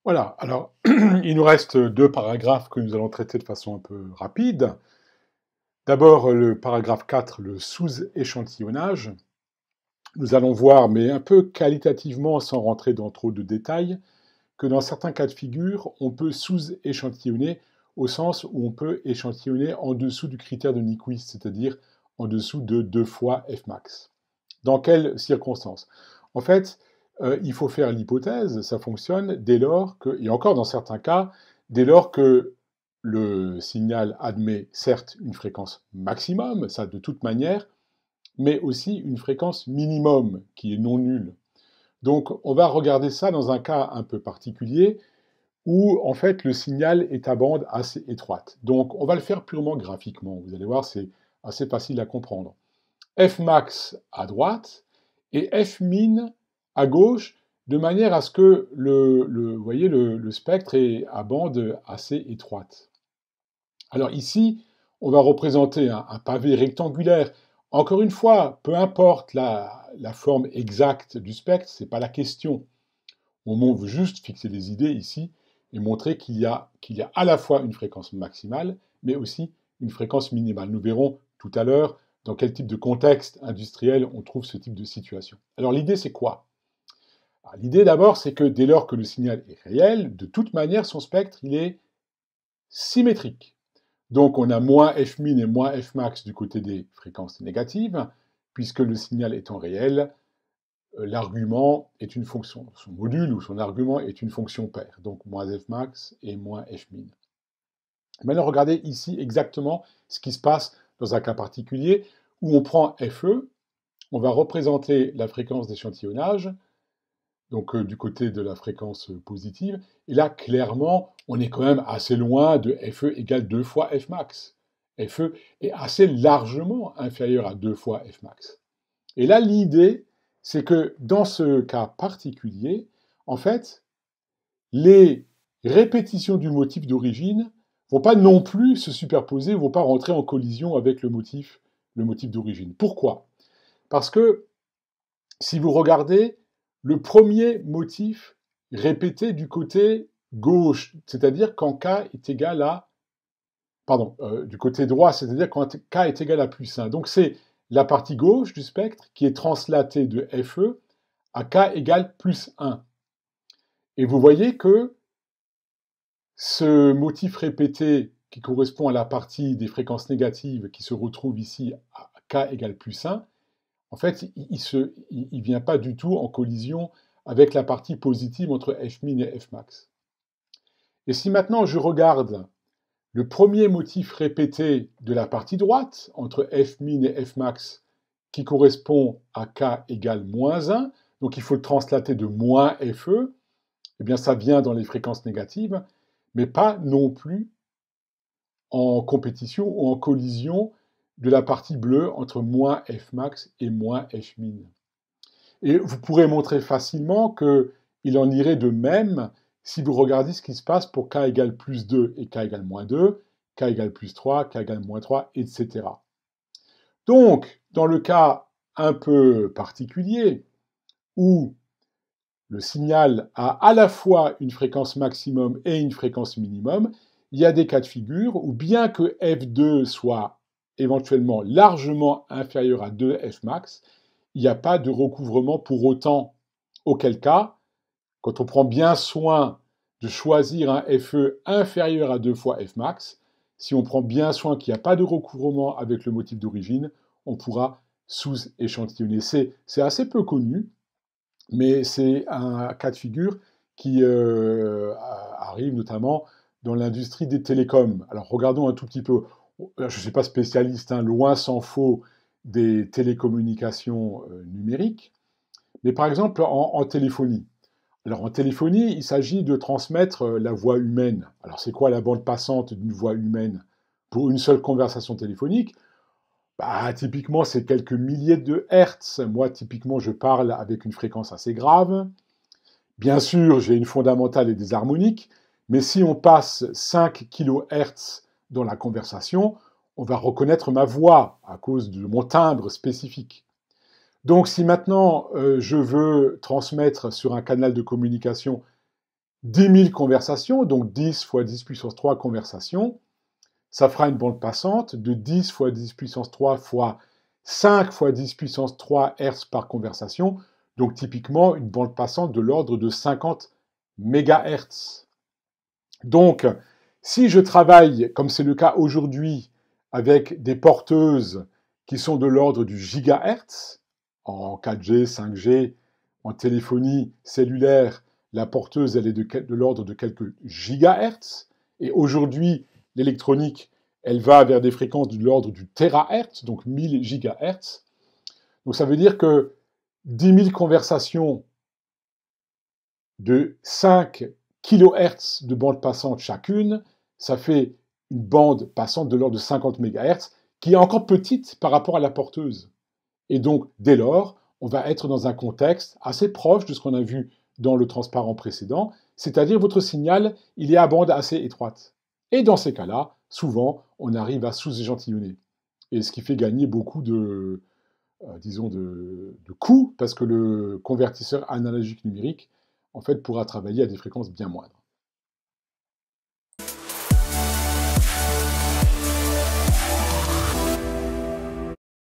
Voilà, alors il nous reste deux paragraphes que nous allons traiter de façon un peu rapide. D'abord, le paragraphe 4, le sous-échantillonnage. Nous allons voir, mais un peu qualitativement, sans rentrer dans trop de détails, que dans certains cas de figure, on peut sous-échantillonner au sens où on peut échantillonner en dessous du critère de Nyquist, c'est-à-dire en dessous de 2 fois Fmax. Dans quelles circonstances? En fait, il faut faire l'hypothèse, ça fonctionne dès lors que, et encore dans certains cas, dès lors que le signal admet certes une fréquence maximum, ça de toute manière, mais aussi une fréquence minimum qui est non nulle. Donc on va regarder ça dans un cas un peu particulier où en fait le signal est à bande assez étroite. Donc on va le faire purement graphiquement, vous allez voir c'est assez facile à comprendre. Fmax à droite et Fmin à gauche, de manière à ce que vous voyez, le spectre est à bande assez étroite. Alors ici, on va représenter un pavé rectangulaire. Encore une fois, peu importe la forme exacte du spectre, ce n'est pas la question. On veut juste fixer des idées ici et montrer qu'il y a à la fois une fréquence maximale, mais aussi une fréquence minimale. Nous verrons tout à l'heure dans quel type de contexte industriel on trouve ce type de situation. Alors l'idée, c'est quoi? L'idée d'abord, c'est que dès lors que le signal est réel, de toute manière, son spectre, il est symétrique. Donc on a moins Fmin et moins Fmax du côté des fréquences négatives, puisque le signal étant réel, l'argument est une fonction, son module ou son argument est une fonction paire, donc moins Fmax et moins Fmin. Maintenant, regardez ici exactement ce qui se passe dans un cas particulier où on prend Fe, on va représenter la fréquence d'échantillonnage, donc du côté de la fréquence positive, et là, clairement, on est quand même assez loin de Fe égale 2 fois Fmax. Fe est assez largement inférieur à 2 fois Fmax. Et là, l'idée, c'est que dans ce cas particulier, en fait, les répétitions du motif d'origine ne vont pas non plus se superposer, ne vont pas rentrer en collision avec le motif d'origine. Pourquoi? Parce que si vous regardez, le premier motif répété du côté gauche, c'est-à-dire quand k est égal à... Pardon, du côté droit, c'est-à-dire quand k est égal à plus 1. Donc c'est la partie gauche du spectre qui est translatée de Fe à k égale plus 1. Et vous voyez que ce motif répété qui correspond à la partie des fréquences négatives qui se retrouve ici à k égale plus 1, en fait, il ne vient pas du tout en collision avec la partie positive entre Fmin et Fmax. Et si maintenant je regarde le premier motif répété de la partie droite, entre Fmin et Fmax, qui correspond à k égale moins 1, donc il faut le translater de moins Fe, eh bien ça vient dans les fréquences négatives, mais pas non plus en compétition ou en collision de la partie bleue entre moins Fmax et moins Fmin. Et vous pourrez montrer facilement qu'il en irait de même si vous regardez ce qui se passe pour k égale plus 2 et k égale moins 2, k égale plus 3, k égale moins 3, etc. Donc, dans le cas un peu particulier, où le signal a à la fois une fréquence maximum et une fréquence minimum, il y a des cas de figure où bien que f2 soit éventuellement largement inférieur à 2 fmax, il n'y a pas de recouvrement pour autant, auquel cas, quand on prend bien soin de choisir un FE inférieur à 2 fois Fmax, si on prend bien soin qu'il n'y a pas de recouvrement avec le motif d'origine, on pourra sous-échantillonner. C'est assez peu connu, mais c'est un cas de figure qui arrive notamment dans l'industrie des télécoms. Alors regardons un tout petit peu, je ne suis pas spécialiste, hein, loin s'en faut des télécommunications numériques, mais par exemple en téléphonie. Alors en téléphonie, il s'agit de transmettre la voix humaine. Alors c'est quoi la bande passante d'une voix humaine pour une seule conversation téléphonique? Typiquement, c'est quelques milliers de hertz. Moi, typiquement, je parle avec une fréquence assez grave. Bien sûr, j'ai une fondamentale et des harmoniques, mais si on passe 5 kHz dans la conversation, on va reconnaître ma voix à cause de mon timbre spécifique. Donc si maintenant je veux transmettre sur un canal de communication 10 000 conversations, donc 10 fois 10 puissance 3 conversations, ça fera une bande passante de 10 fois 10 puissance 3 fois 5 fois 10 puissance 3 Hz par conversation, donc typiquement une bande passante de l'ordre de 50 MHz. Donc, si je travaille, comme c'est le cas aujourd'hui, avec des porteuses qui sont de l'ordre du gigahertz, en 4G, 5G, en téléphonie cellulaire, la porteuse, elle est de l'ordre de quelques gigahertz, et aujourd'hui, l'électronique, elle va vers des fréquences de l'ordre du terahertz, donc 1000 gigahertz. Donc ça veut dire que 10 000 conversations de 5 kHz de bande passante chacune, ça fait une bande passante de l'ordre de 50 MHz, qui est encore petite par rapport à la porteuse. Et donc, dès lors, on va être dans un contexte assez proche de ce qu'on a vu dans le transparent précédent, c'est-à-dire votre signal, il est à bande assez étroite. Et dans ces cas-là, souvent, on arrive à sous-échantillonner. Et ce qui fait gagner beaucoup disons, de coûts, parce que le convertisseur analogique numérique, en fait, pourra travailler à des fréquences bien moindres.